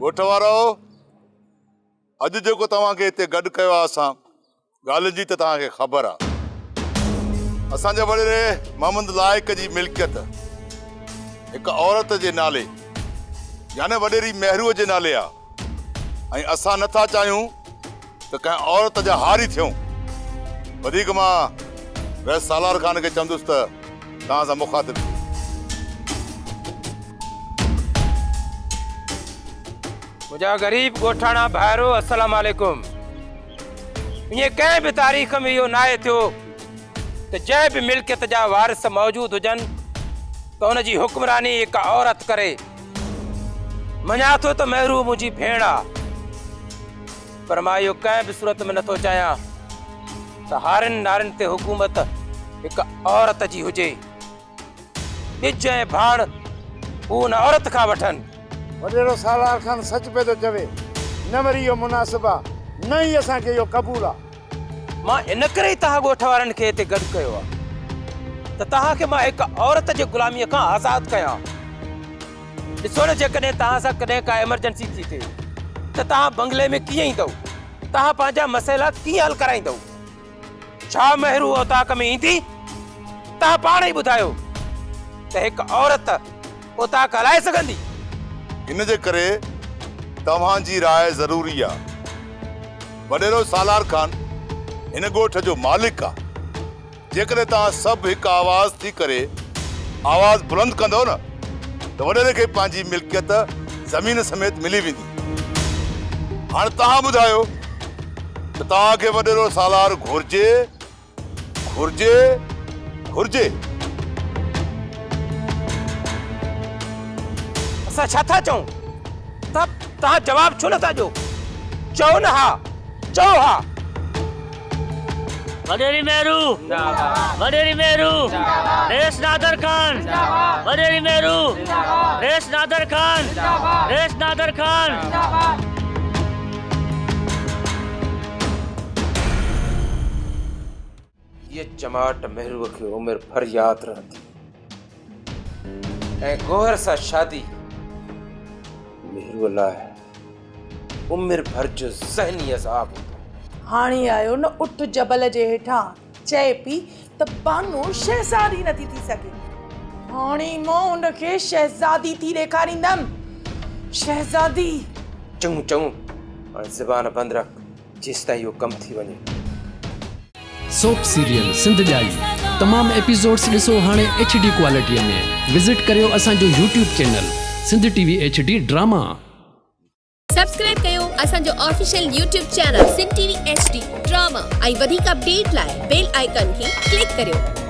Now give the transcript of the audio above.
ॻोठ वारो अॼु जेको तव्हांखे हिते गॾु कयो आहे असां ॻाल्हि जी त तव्हांखे ख़बर आहे असांजे वॾेरे मोहम्मद लाइक़ जी मिल्कियत हिकु औरत जे नाले यानी वॾेरी महरूअ जे नाले आहे ऐं असां नथा चाहियूं त कंहिं औरत जा हारी थियूं वधीक मां वैस सालार खान खे चवंदुसि त तव्हां सां मुखातिब मुझा गरीब गोठाणा भाइरो अस्सलाम वालेकुम। ये कंहिं भी तारीख़ में इहो नाहे थियो त जंहिं भी मिल्कियत जा वारिस मौजूद हुजनि त उन जी हुक्मरानी हिकु औरत करे। मञा थो त महरू मुंहिंजी भेण आहे पर मां इहो कंहिं भी सूरत में नथो चाहियां त हारिन नारिन ते हुकूमत हिकु औरत जी हुजे। ॿिज ऐं भाण हू उन औरत खां वठनि। वॾेरो सालार खान सच पे तो चवे न वरी इहो मुनासिब आहे न ई असांखे इहो क़बूल आहे। मां इन करे ई तव्हां ॻोठ वारनि खे हिते गॾु कयो आहे त तव्हांखे मां हिकु औरत जे ग़ुलामीअ खां आज़ादु कयां। ॾिसो न जेकॾहिं तव्हां सां कॾहिं का एमरजेंसी थी थिए त तव्हां बंगले में कीअं ईंदव, तव्हां पंहिंजा मसइला कीअं हल कराईंदव। छा महरू ओताक में ईंदी? तव्हां पाण ई ॿुधायो त हिकु औरत ओताक हलाए सघंदी? इन जे करे तव्हांजी राय ज़रूरी आहे। वॾेरो सालार खान हिन ॻोठ जो मालिक आहे। जेकॾहिं तव्हां सभु हिकु आवाज़ थी करे आवाज़ बुलंद कंदो न त वॾेरे खे पंहिंजी मिल्कियत ज़मीन समेत मिली वेंदी। हाणे तव्हां ॿुधायो त तव्हांखे वॾेरो सालार घुर्जे घुर्जे घुर्जे? असां छा था चऊं? तव्हां जवाब छो नथा ॾियो? चओ न हा, चओ हा। वॾेरी महरू, वॾेरी महरू, race Nadir Khan, वॾेरी महरू, race Nadir Khan, race Nadir Khan. ये जमात महरू खे उम्र भर याद रहंदी ऐं गोहर सां शादी महरू लाइ उम्र भर जो ज़हनी अज़ाब हूंदो। हाणे आयो न उठ जबल जे हेठां चए पई त बानो शहज़ादी नथी थी सघे। हाणे मां उनखे शहज़ादी थी ॾेखारींदमि। शहज़ादी चङो चङो हाणे ज़बान बंदि रख जेसिताईं इहो कमु थी वञे। सोप सीरियल सिंध जाई तमाम एपिसोड्स ॾिसो हाणे HD क्वालिटीअ में। विज़िट करियो असांजो YouTube channel Sindh TV HD drama. Subscribe कयो असांजो official YouTube channel Sindh TV HD drama ऐं वधीक अपडेट लाइ बेल आइकन खे क्लिक करियो।